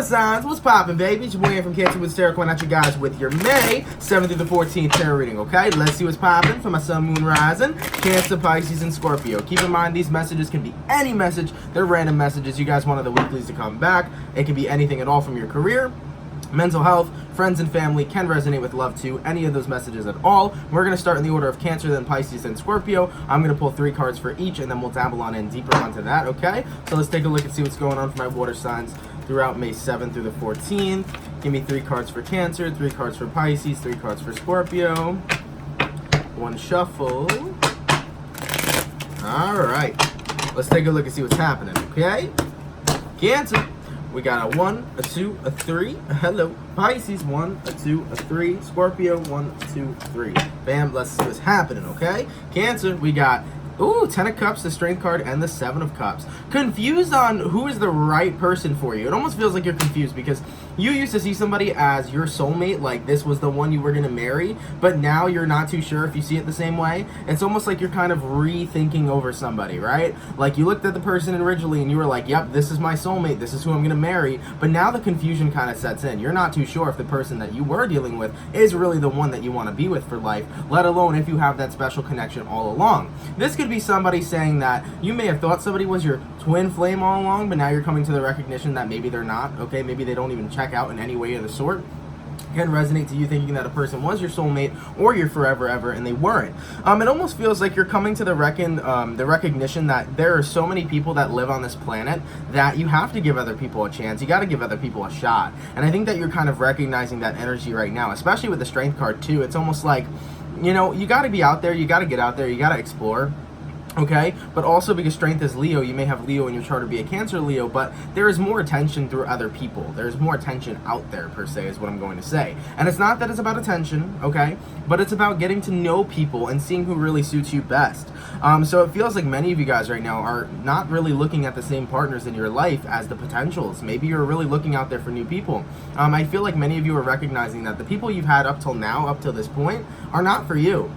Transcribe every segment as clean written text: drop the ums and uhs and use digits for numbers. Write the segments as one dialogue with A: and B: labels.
A: signs, what's poppin', baby? It's your boy from CancerMoonsTarot coming at you guys with your May 7th through the 14th tarot reading, okay? Let's see what's poppin' for my Sun, Moon, Rising, Cancer, Pisces, and Scorpio. Keep in mind, these messages can be any message. They're random messages. You guys wanted the weeklies to come back. It can be anything at all from your career, mental health, friends and family, can resonate with love too, any of those messages at all. We're going to start in the order of Cancer, then Pisces, then Scorpio. I'm going to pull 3 cards for each, and then we'll dabble on in deeper onto that, okay? So let's take a look and see what's going on for my water signs throughout May 7th through the 14th. Give me 3 cards for Cancer, 3 cards for Pisces, 3 cards for Scorpio. 1 shuffle. All right. Let's take a look and see what's happening, okay? Cancer. We got a 1, a 2, a 3. Hello. Pisces, 1, a 2, a 3. Scorpio, 1, 2, 3. Bam, let's see what's happening, okay? Cancer, we got, ooh, 10 of Cups, the Strength card, and the 7 of Cups. Confused on who is the right person for you. It almost feels like you're confused because you used to see somebody as your soulmate, like this was the one you were going to marry, but now you're not too sure if you see it the same way. It's almost like you're kind of rethinking over somebody, right? Like you looked at the person originally and you were like, yep, this is my soulmate, this is who I'm going to marry, but now the confusion kind of sets in. You're not too sure if the person that you were dealing with is really the one that you want to be with for life, let alone if you have that special connection all along. This could be somebody saying that you may have thought somebody was your twin flame all along, but now you're coming to the recognition that maybe they're not, okay? Maybe they don't even check out in any way of the sort. Can resonate to you thinking that a person was your soulmate or your forever ever, and they weren't. It almost feels like you're coming to the recognition that there are so many people that live on this planet that you have to give other people a chance. You got to give other people a shot. And I think that you're kind of recognizing that energy right now, especially with the Strength card too. It's almost like, you know, you got to be out there, you got to get out there, you got to explore. Okay, but also because Strength is Leo, you may have Leo in your chart or be a Cancer Leo, but there is more attention through other people. There's more attention out there, per se, is what I'm going to say. And it's not that it's about attention, okay, but it's about getting to know people and seeing who really suits you best. So it feels like many of you guys right now are not really looking at the same partners in your life as the potentials. Maybe you're really looking out there for new people. I feel like many of you are recognizing that the people you've had up till now, up till this point, are not for you.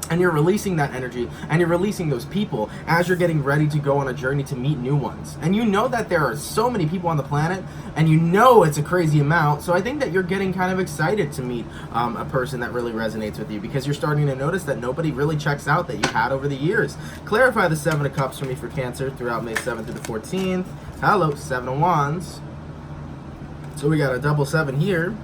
A: And you're releasing that energy and you're releasing those people as you're getting ready to go on a journey to meet new ones. And you know that there are so many people on the planet and you know it's a crazy amount. So I think that you're getting kind of excited to meet a person that really resonates with you because you're starting to notice that nobody really checks out that you've had over the years. Clarify the 7 of Cups for me for Cancer throughout May 7th through the 14th. Hello, 7 of Wands. So we got a double 7 here.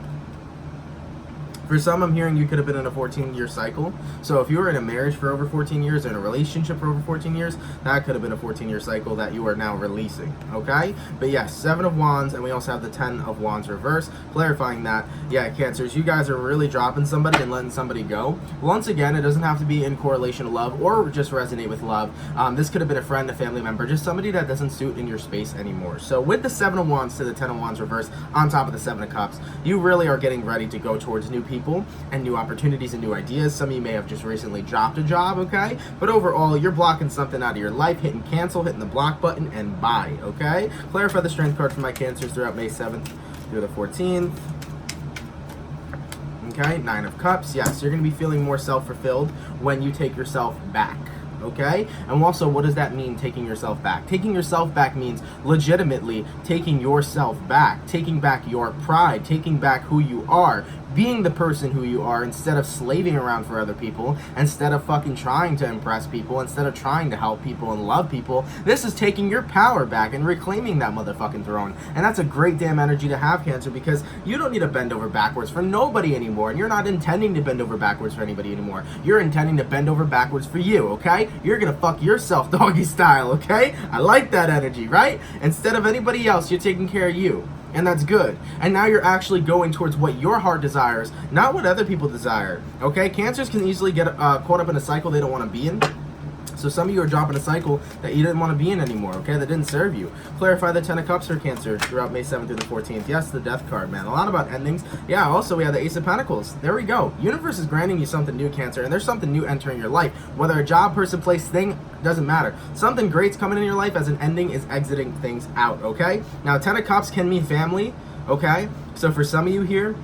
A: For some, I'm hearing you could have been in a 14-year cycle. So if you were in a marriage for over 14 years or in a relationship for over 14 years, that could have been a 14-year cycle that you are now releasing, okay? But yes, 7 of Wands, and we also have the 10 of Wands reverse, clarifying that, yeah, Cancers, you guys are really dropping somebody and letting somebody go. Once again, it doesn't have to be in correlation to love or just resonate with love. This could have been a friend, a family member, just somebody that doesn't suit in your space anymore. So with the 7 of Wands to the 10 of Wands reverse on top of the 7 of Cups, you really are getting ready to go towards new people and new opportunities and new ideas. Some of you may have just recently dropped a job, okay? But overall, you're blocking something out of your life, hitting cancel, hitting the block button, and bye, okay? Clarify the Strength card for my Cancers throughout May 7th through the 14th. Okay, 9 of Cups. Yes, you're going to be feeling more self-fulfilled when you take yourself back. Okay? And also, what does that mean, taking yourself back? Taking yourself back means legitimately taking yourself back, taking back your pride, taking back who you are, being the person who you are instead of slaving around for other people, instead of fucking trying to impress people, instead of trying to help people and love people. This is taking your power back and reclaiming that motherfucking throne. And that's a great damn energy to have, Cancer, because you don't need to bend over backwards for nobody anymore. And you're not intending to bend over backwards for anybody anymore. You're intending to bend over backwards for you, okay? You're gonna fuck yourself doggy style, okay? I like that energy, right? Instead of anybody else, you're taking care of you. And that's good. And now you're actually going towards what your heart desires, not what other people desire. Okay? Cancers can easily get caught up in a cycle they don't want to be in. So some of you are dropping a cycle that you didn't want to be in anymore, okay? That didn't serve you. Clarify the 10 of Cups for Cancer throughout May 7th through the 14th. Yes, the Death card, man. A lot about endings. Yeah, also we have the Ace of Pentacles. There we go. Universe is granting you something new, Cancer, and there's something new entering your life. Whether a job, person, place, thing, doesn't matter. Something great's coming in your life as an ending is exiting things out, okay? Now, 10 of Cups can mean family, okay? So for some of you here,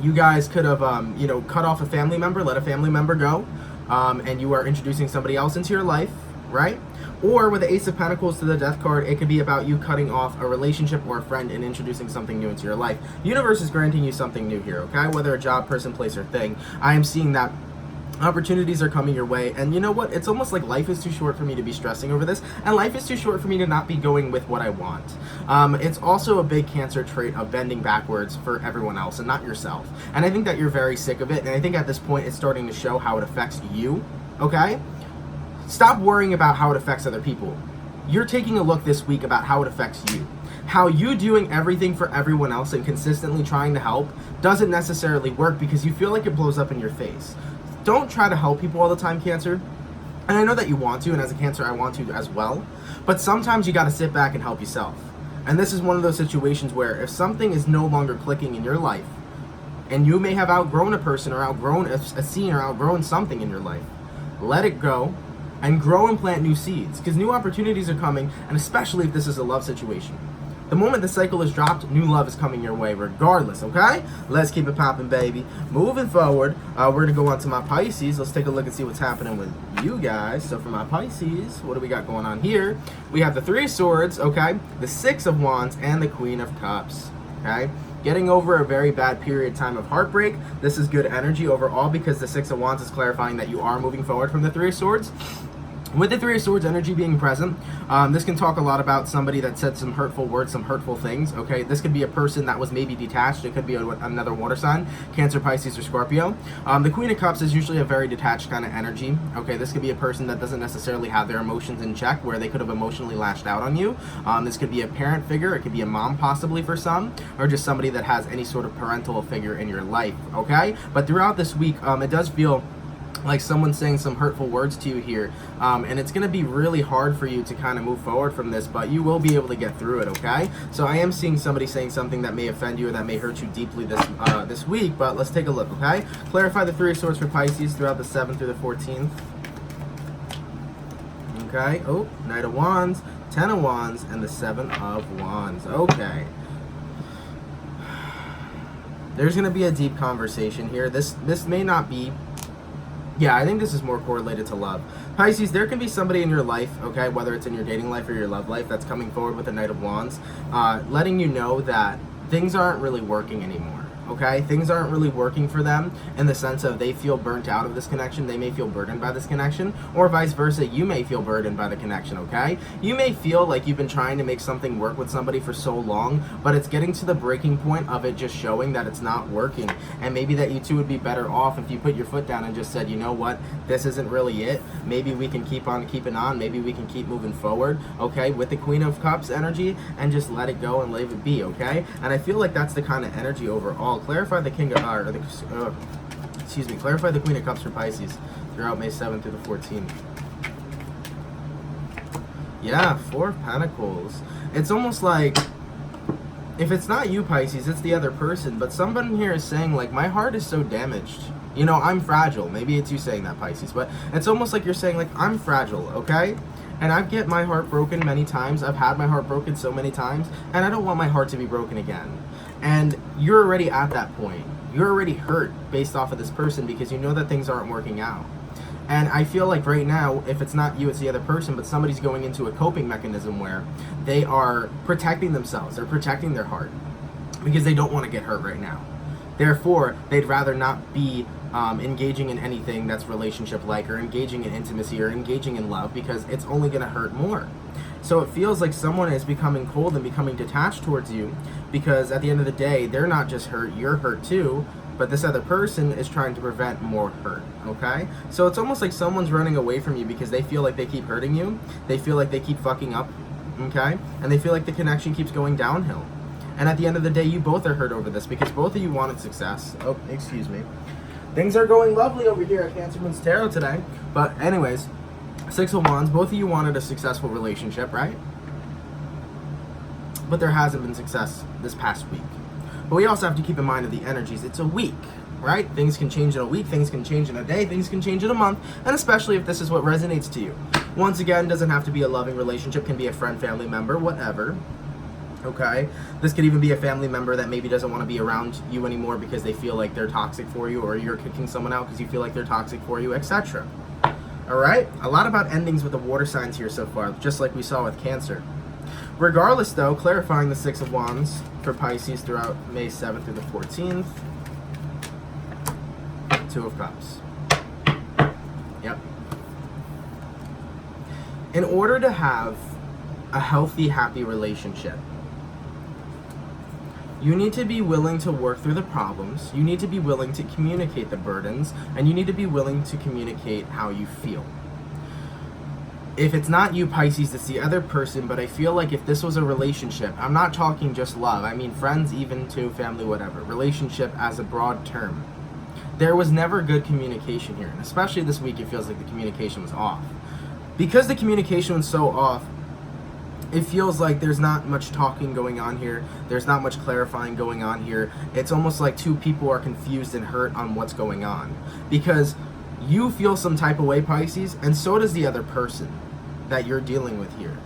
A: you guys could have, cut off a family member, let a family member go, and you are introducing somebody else into your life, right? Or with the Ace of Pentacles to the Death card, it could be about you cutting off a relationship or a friend and introducing something new into your life. Universe is granting you something new here, okay? Whether a job, person, place, or thing. I am seeing that opportunities are coming your way, and you know what? It's almost like life is too short for me to be stressing over this, and life is too short for me to not be going with what I want. It's also a big Cancer trait of bending backwards for everyone else and not yourself. And I think that you're very sick of it, and I think at this point it's starting to show how it affects you, okay? Stop worrying about how it affects other people. You're taking a look this week about how it affects you. How you doing everything for everyone else and consistently trying to help doesn't necessarily work because you feel like it blows up in your face. Don't try to help people all the time, Cancer. And I know that you want to, and as a Cancer, I want to as well. But sometimes you got to sit back and help yourself. And this is one of those situations where if something is no longer clicking in your life, and you may have outgrown a person or outgrown a scene or outgrown something in your life, let it go and grow and plant new seeds. Because new opportunities are coming, and especially if this is a love situation. The moment the cycle is dropped, new love is coming your way regardless, okay? Let's keep it popping, baby. Moving forward, we're going to go on to my Pisces. Let's take a look and see what's happening with you guys. So for my Pisces, what do we got going on here? We have the Three of Swords, okay? The Six of Wands and the Queen of Cups, okay? Getting over a very bad period time of heartbreak. This is good energy overall because the Six of Wands is clarifying that you are moving forward from the Three of Swords. With the Three of Swords energy being present, this can talk a lot about somebody that said some hurtful words, some hurtful things, okay? This could be a person that was maybe detached. It could be another water sign, Cancer, Pisces, or Scorpio. The Queen of Cups is usually a very detached kind of energy, okay? This could be a person that doesn't necessarily have their emotions in check, where they could have emotionally lashed out on you. This could be a parent figure. It could be a mom possibly for some, or just somebody that has any sort of parental figure in your life, okay? But throughout this week, it does feel like someone's saying some hurtful words to you here, and it's going to be really hard for you to kind of move forward from this, but you will be able to get through it, okay? So I am seeing somebody saying something that may offend you or that may hurt you deeply this week, but let's take a look, okay? Clarify the Three of Swords for Pisces throughout the 7th through the 14th. Okay, oh, Knight of Wands, 10 of Wands, and the 7 of Wands. Okay. There's going to be a deep conversation here. This may not be... Yeah, I think this is more correlated to love. Pisces, there can be somebody in your life, okay, whether it's in your dating life or your love life, that's coming forward with the Knight of Wands, letting you know that things aren't really working anymore. Okay, things aren't really working for them in the sense of they feel burnt out of this connection. They may feel burdened by this connection, or vice versa. You may feel burdened by the connection, okay? You may feel like you've been trying to make something work with somebody for so long, but it's getting to the breaking point of it just showing that it's not working. And maybe that you two would be better off if you put your foot down and just said, you know what, this isn't really it. Maybe we can keep on keeping on. Maybe we can keep moving forward, okay, with the Queen of Cups energy and just let it go and leave it be, okay? And I feel like that's the kind of energy overall. Clarify the clarify the Queen of Cups for Pisces throughout May 7th through the 14th. Yeah, 4 of Pentacles. It's almost like, if it's not you, Pisces, it's the other person, but someone here is saying, like, my heart is so damaged. You know, I'm fragile. Maybe it's you saying that, Pisces, but it's almost like you're saying, like, I'm fragile, okay? And I've get my heart broken many times. I've had my heart broken so many times, and I don't want my heart to be broken again. And you're already at that point. You're already hurt based off of this person because you know that things aren't working out. And I feel like right now, if it's not you, it's the other person, but somebody's going into a coping mechanism where they are protecting themselves. They're protecting their heart because they don't want to get hurt right now. Therefore, they'd rather not be engaging in anything that's relationship-like or engaging in intimacy or engaging in love because it's only going to hurt more. So it feels like someone is becoming cold and becoming detached towards you because at the end of the day, they're not just hurt, you're hurt too, but this other person is trying to prevent more hurt, okay? So it's almost like someone's running away from you because they feel like they keep hurting you, they feel like they keep fucking up, okay? And they feel like the connection keeps going downhill. And at the end of the day, you both are hurt over this because both of you wanted success. Oh, excuse me. Things are going lovely over here at CancerMoonsTarot today. But anyways, 6 of Wands, both of you wanted a successful relationship, right? But there hasn't been success this past week. But we also have to keep in mind of the energies. It's a week, right? Things can change in a week, things can change in a day, things can change in a month, and especially if this is what resonates to you. Once again, doesn't have to be a loving relationship, can be a friend, family member, whatever. Okay, this could even be a family member that maybe doesn't want to be around you anymore because they feel like they're toxic for you, or you're kicking someone out because you feel like they're toxic for you, etc. All right, a lot about endings with the water signs here so far, just like we saw with Cancer. Regardless, though, clarifying the Six of Wands for Pisces throughout May 7th through the 14th. Two of Cups. Yep. In order to have a healthy, happy relationship, you need to be willing to work through the problems, you need to be willing to communicate the burdens, and you need to be willing to communicate how you feel. If it's not you, Pisces, it's the other person, but I feel like if this was a relationship, I'm not talking just love, I mean friends, even to family, whatever, relationship as a broad term. There was never good communication here, and especially this week it feels like the communication was off. Because the communication was so off, it feels like there's not much talking going on here. There's not much clarifying going on here. It's almost like two people are confused and hurt on what's going on. Because you feel some type of way, Pisces, and so does the other person that you're dealing with here.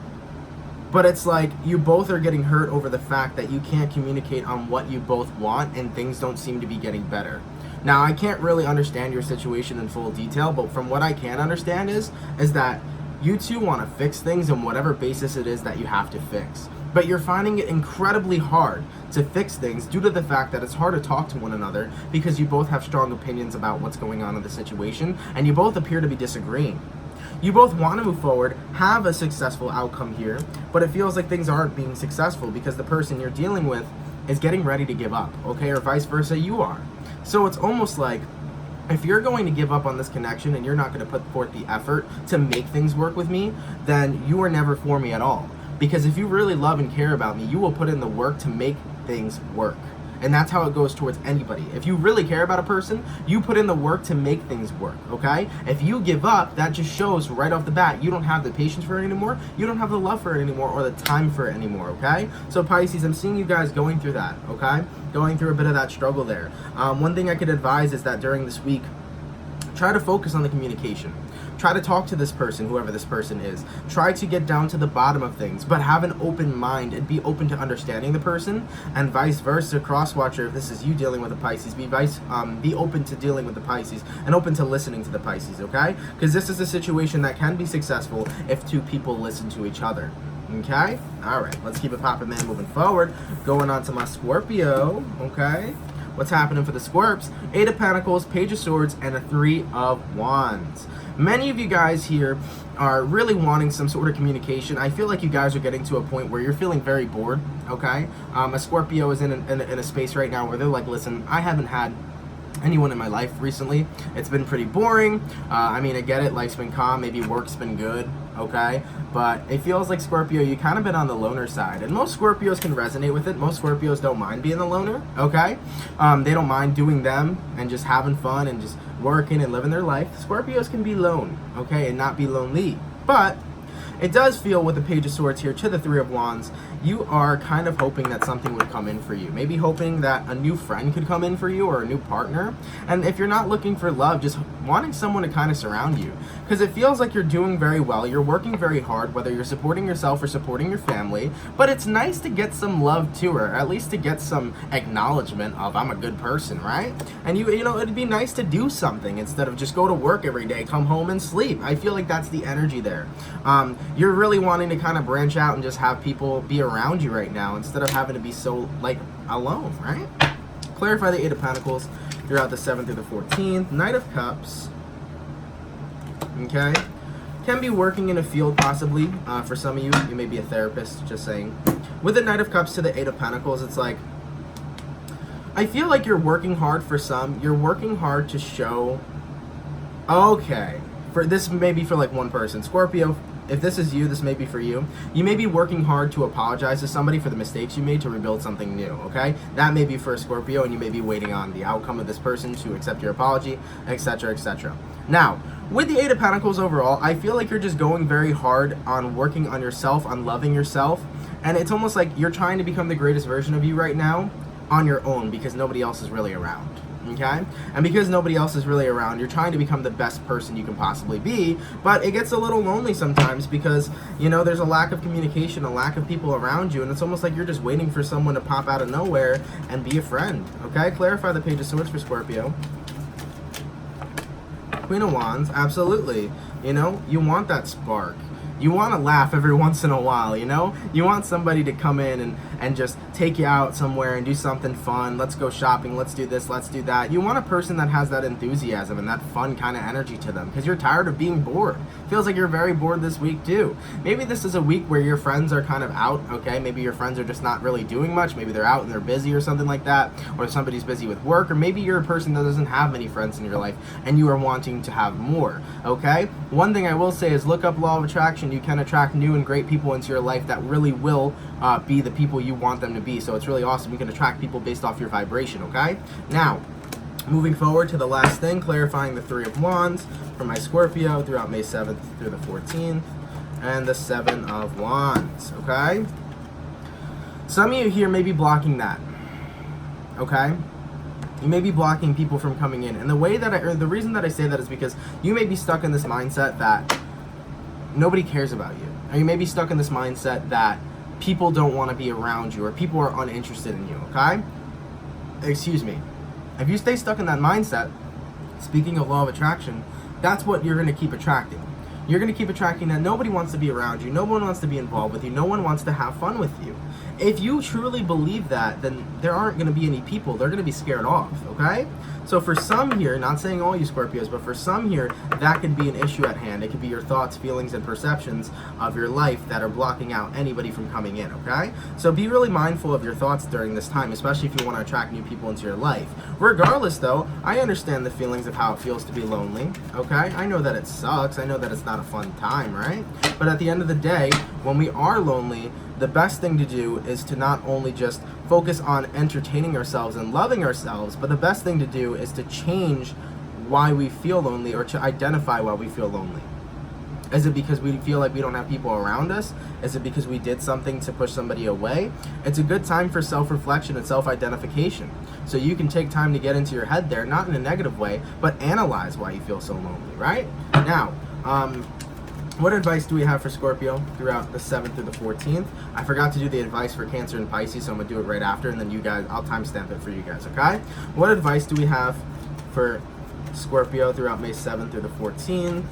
A: But it's like you both are getting hurt over the fact that you can't communicate on what you both want and things don't seem to be getting better. Now, I can't really understand your situation in full detail, but from what I can understand is that you two want to fix things on whatever basis it is that you have to fix. But you're finding it incredibly hard to fix things due to the fact that it's hard to talk to one another because you both have strong opinions about what's going on in the situation, and you both appear to be disagreeing. You both want to move forward, have a successful outcome here, but it feels like things aren't being successful because the person you're dealing with is getting ready to give up, okay? Or vice versa, you are. So it's almost like if you're going to give up on this connection and you're not going to put forth the effort to make things work with me, then you are never for me at all. Because if you really love and care about me, you will put in the work to make things work. And that's how it goes towards anybody. If you really care about a person, you put in the work to make things work, okay? If you give up, that just shows right off the bat you don't have the patience for it anymore, you don't have the love for it anymore, or the time for it anymore, okay? So Pisces, I'm seeing you guys going through that, okay? Going through a bit of that struggle there. One thing I could advise is that during this week, try to focus on the communication. Try to talk to this person, whoever this person is. Try to get down to the bottom of things, but have an open mind and be open to understanding the person, and vice versa. Crosswatcher, if this is you dealing with a Pisces, be open to dealing with the Pisces and open to listening to the Pisces, okay? Because this is a situation that can be successful if two people listen to each other. Okay? Alright, let's keep it poppin', man, moving forward. Going on to my Scorpio, okay? What's happening for the Scorps? 8 of Pentacles, Page of Swords, and a 3 of Wands. Many of you guys here are really wanting some sort of communication. I feel like you guys are getting to a point where you're feeling very bored, okay? A Scorpio is in a space right now where they're like, listen, I haven't had anyone in my life recently. It's been pretty boring. I mean, I get it, life's been calm, maybe work's been good, okay? But it feels like, Scorpio, you kind of been on the loner side. And most Scorpios can resonate with it. Most Scorpios don't mind being the loner, okay? They don't mind doing them and just having fun and just working and living their life. Scorpios can be lone, okay, and not be lonely. But it does feel with the Page of Swords here to the 3 of Wands, you are kind of hoping that something would come in for you. Maybe hoping that a new friend could come in for you or a new partner. And if you're not looking for love, just wanting someone to kind of surround you. Because it feels like you're doing very well. You're working very hard, whether you're supporting yourself or supporting your family. But it's nice to get some love too, or at least to get some acknowledgement of I'm a good person, right? And you know, it'd be nice to do something instead of just go to work every day, come home and sleep. I feel like that's the energy there. You're really wanting to kind of branch out and just have people be around you right now instead of having to be so, like, alone, right? Clarify the 8 of Pentacles throughout the 7th through the 14th. Knight of Cups, okay? Can be working in a field possibly. For some of you, you may be a therapist, just saying. With the Knight of Cups to the 8 of Pentacles, it's like, I feel like you're working hard for some. You're working hard to show, okay, for this may be for like one person. Scorpio, if this is you, this may be for you. You may be working hard to apologize to somebody for the mistakes you made to rebuild something new, okay? That may be for a Scorpio, and you may be waiting on the outcome of this person to accept your apology, etc., etc. Now, with the 8 of Pentacles overall, I feel like you're just going very hard on working on yourself, on loving yourself, and it's almost like you're trying to become the greatest version of you right now on your own because nobody else is really around. Okay? And because nobody else is really around, you're trying to become the best person you can possibly be, but it gets a little lonely sometimes because, you know, there's a lack of communication, a lack of people around you, and it's almost like you're just waiting for someone to pop out of nowhere and be a friend. Okay? Clarify the Page of Swords for Scorpio. Queen of Wands, absolutely. You know, you want that spark. You want to laugh every once in a while, you know? You want somebody to come in and just take you out somewhere and do something fun. Let's go shopping, let's do this, let's do that. You want a person that has that enthusiasm and that fun kind of energy to them, because you're tired of being bored. Feels like you're very bored this week too. Maybe this is a week where your friends are kind of out, okay? Maybe your friends are just not really doing much. Maybe they're out and they're busy or something like that, or somebody's busy with work, or maybe you're a person that doesn't have many friends in your life and you are wanting to have more, okay? One thing I will say is look up law of attraction. You can attract new and great people into your life that really will be the people you want them to be. So it's really awesome. You can attract people based off your vibration, okay? Now, moving forward to the last thing, clarifying the Three of Wands for my Scorpio throughout May 7th through the 14th, and the Seven of Wands, okay? Some of you here may be blocking that, okay? You may be blocking people from coming in. And the reason that I say that is because you may be stuck in this mindset that nobody cares about you. Or you may be stuck in this mindset that people don't want to be around you, or people are uninterested in you, okay? Excuse me. If you stay stuck in that mindset, speaking of law of attraction, that's what you're going to keep attracting. You're going to keep attracting that nobody wants to be around you, no one wants to be involved with you, no one wants to have fun with you. If you truly believe that, then there aren't going to be any people. They're going to be scared off, okay? So for some here, not saying all you Scorpios, but for some here, that could be an issue at hand. It could be your thoughts, feelings, and perceptions of your life that are blocking out anybody from coming in, okay? So be really mindful of your thoughts during this time, especially if you want to attract new people into your life. Regardless, though, I understand the feelings of how it feels to be lonely, okay? I know that it sucks. I know that it's not a fun time, right? But at the end of the day, when we are lonely, the best thing to do is to not only just focus on entertaining ourselves and loving ourselves, but the best thing to do is to change why we feel lonely, or to identify why we feel lonely. Is it because we feel like we don't have people around us? Is it because we did something to push somebody away? It's a good time for self-reflection and self-identification. So you can take time to get into your head there, not in a negative way, but analyze why you feel so lonely, right? Now, what advice do we have for Scorpio throughout the 7th through the 14th? I forgot to do the advice for Cancer and Pisces, so I'm going to do it right after, and then you guys, I'll timestamp it for you guys, okay? What advice do we have for Scorpio throughout May 7th through the 14th?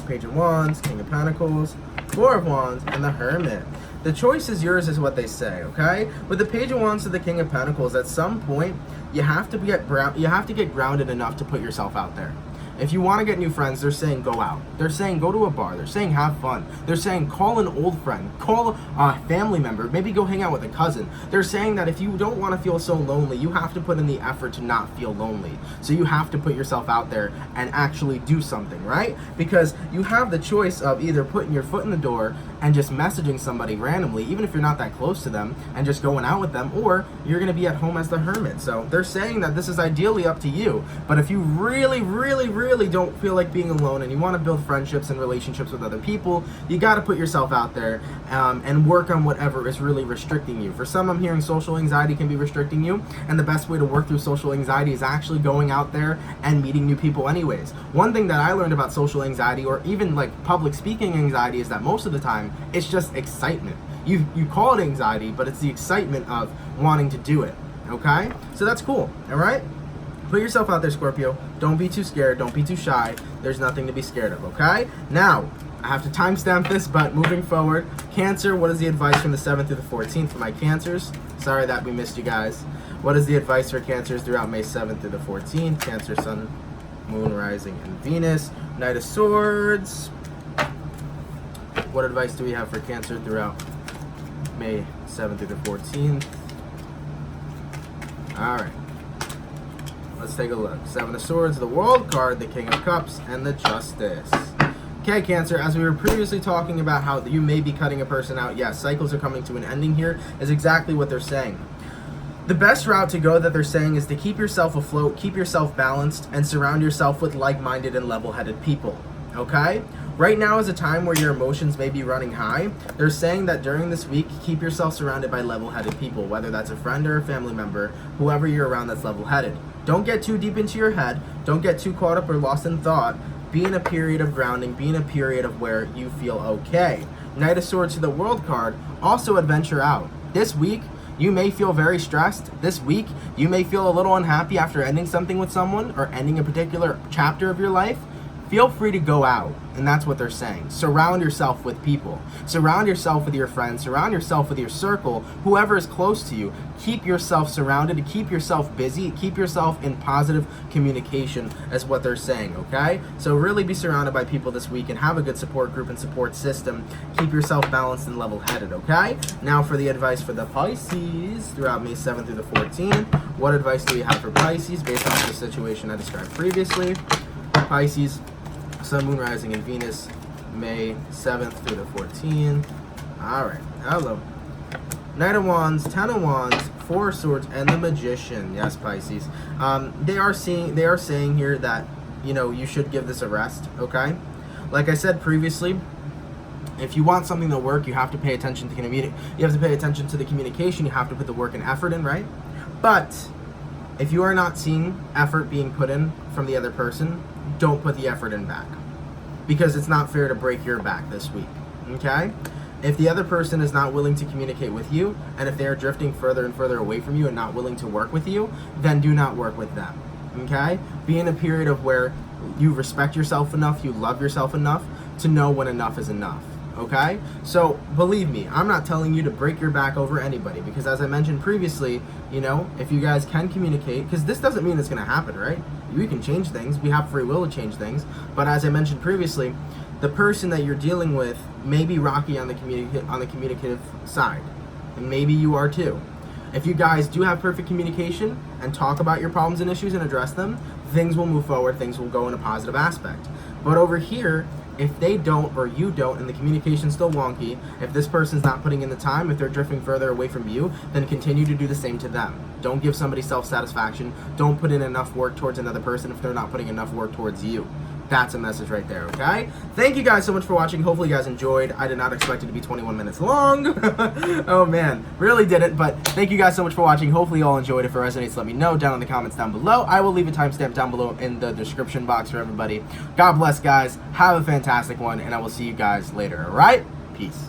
A: Page of Wands, King of Pentacles, Four of Wands, and the Hermit. The choice is yours, is what they say, okay? With the Page of Wands to the King of Pentacles, at some point, you have to get grounded enough to put yourself out there. If you want to get new friends, they're saying go out. They're saying go to a bar. They're saying have fun. They're saying call an old friend. Call a family member. Maybe go hang out with a cousin. They're saying that if you don't want to feel so lonely, you have to put in the effort to not feel lonely. So you have to put yourself out there and actually do something, right? Because you have the choice of either putting your foot in the door and just messaging somebody randomly, even if you're not that close to them, and just going out with them, or you're going to be at home as the hermit. So they're saying that this is ideally up to you. But if you really don't feel like being alone and you want to build friendships and relationships with other people, you got to put yourself out there and work on whatever is really restricting you. For some, I'm hearing social anxiety can be restricting you, and the best way to work through social anxiety is actually going out there and meeting new people anyways. One thing that I learned about social anxiety, or even like public speaking anxiety, is that most of the time it's just excitement. You call it anxiety, but it's the excitement of wanting to do it, okay? So that's cool, all right? Put yourself out there, Scorpio. Don't be too scared. Don't be too shy. There's nothing to be scared of, okay? Now, I have to timestamp this, but moving forward, Cancer, what is the advice from the 7th through the 14th for my Cancers? Sorry that we missed you guys. What is the advice for Cancers throughout May 7th through the 14th? Cancer, Sun, Moon, Rising, and Venus. Knight of Swords. What advice do we have for Cancer throughout May 7th through the 14th? All right. Let's take a look. Seven of Swords, the World card, the King of Cups, and the Justice. Okay, Cancer, as we were previously talking about how you may be cutting a person out, yes, cycles are coming to an ending here, is exactly what they're saying. The best route to go that they're saying is to keep yourself afloat, keep yourself balanced, and surround yourself with like-minded and level-headed people, okay? Right now is a time where your emotions may be running high. They're saying that during this week, keep yourself surrounded by level-headed people, whether that's a friend or a family member, whoever you're around that's level-headed. Don't get too deep into your head. Don't get too caught up or lost in thought. Be in a period of grounding. Be in a period of where you feel okay. Knight of Swords to the World card. Also adventure out. This week, you may feel very stressed. This week, you may feel a little unhappy after ending something with someone or ending a particular chapter of your life. feel free to go out. And that's what they're saying. Surround yourself with people. Surround yourself with your friends. Surround yourself with your circle. Whoever is close to you. Keep yourself surrounded. Keep yourself busy. Keep yourself in positive communication is what they're saying, okay? So really be surrounded by people this week and have a good support group and support system. Keep yourself balanced and level-headed, okay? Now for the advice for the Pisces throughout May 7th through the 14th. What advice do we have for Pisces based off the situation I described previously? Pisces, Sun, Moon, Rising, and Venus, May 7th through the 14th. All right, hello. Knight of Wands, Ten of Wands, Four of Swords, and the Magician. Yes, Pisces. They are saying here that, you know, you should give this a rest, okay? Like I said previously, if you want something to work, you have to pay attention to you have to pay attention to the communication. You have to put the work and effort in, right? But if you are not seeing effort being put in from the other person, don't put the effort in back, because it's not fair to break your back this week, okay? If the other person is not willing to communicate with you, and if they're drifting further and further away from you and not willing to work with you, then do not work with them, okay? Be in a period of where you respect yourself enough, you love yourself enough to know when enough is enough. Okay? So, believe me, I'm not telling you to break your back over anybody, because as I mentioned previously, you know, if you guys can communicate, because this doesn't mean it's going to happen, right? We can change things. We have free will to change things. But as I mentioned previously, the person that you're dealing with may be rocky on the communicative side. And maybe you are too. If you guys do have perfect communication and talk about your problems and issues and address them, things will move forward, things will go in a positive aspect. But over here, if they don't or you don't and the communication's still wonky, if this person's not putting in the time, if they're drifting further away from you, then continue to do the same to them. Don't give somebody self-satisfaction. Don't put in enough work towards another person if they're not putting enough work towards you. That's a message right there, okay? Thank you guys so much for watching. Hopefully you guys enjoyed. I did not expect it to be 21 minutes long. Oh man, really didn't, but thank you guys so much for watching. Hopefully you all enjoyed. If it resonates, let me know down in the comments down below. I will leave a timestamp down below in the description box for everybody. God bless, guys. Have a fantastic one, and I will see you guys later, all right? Peace.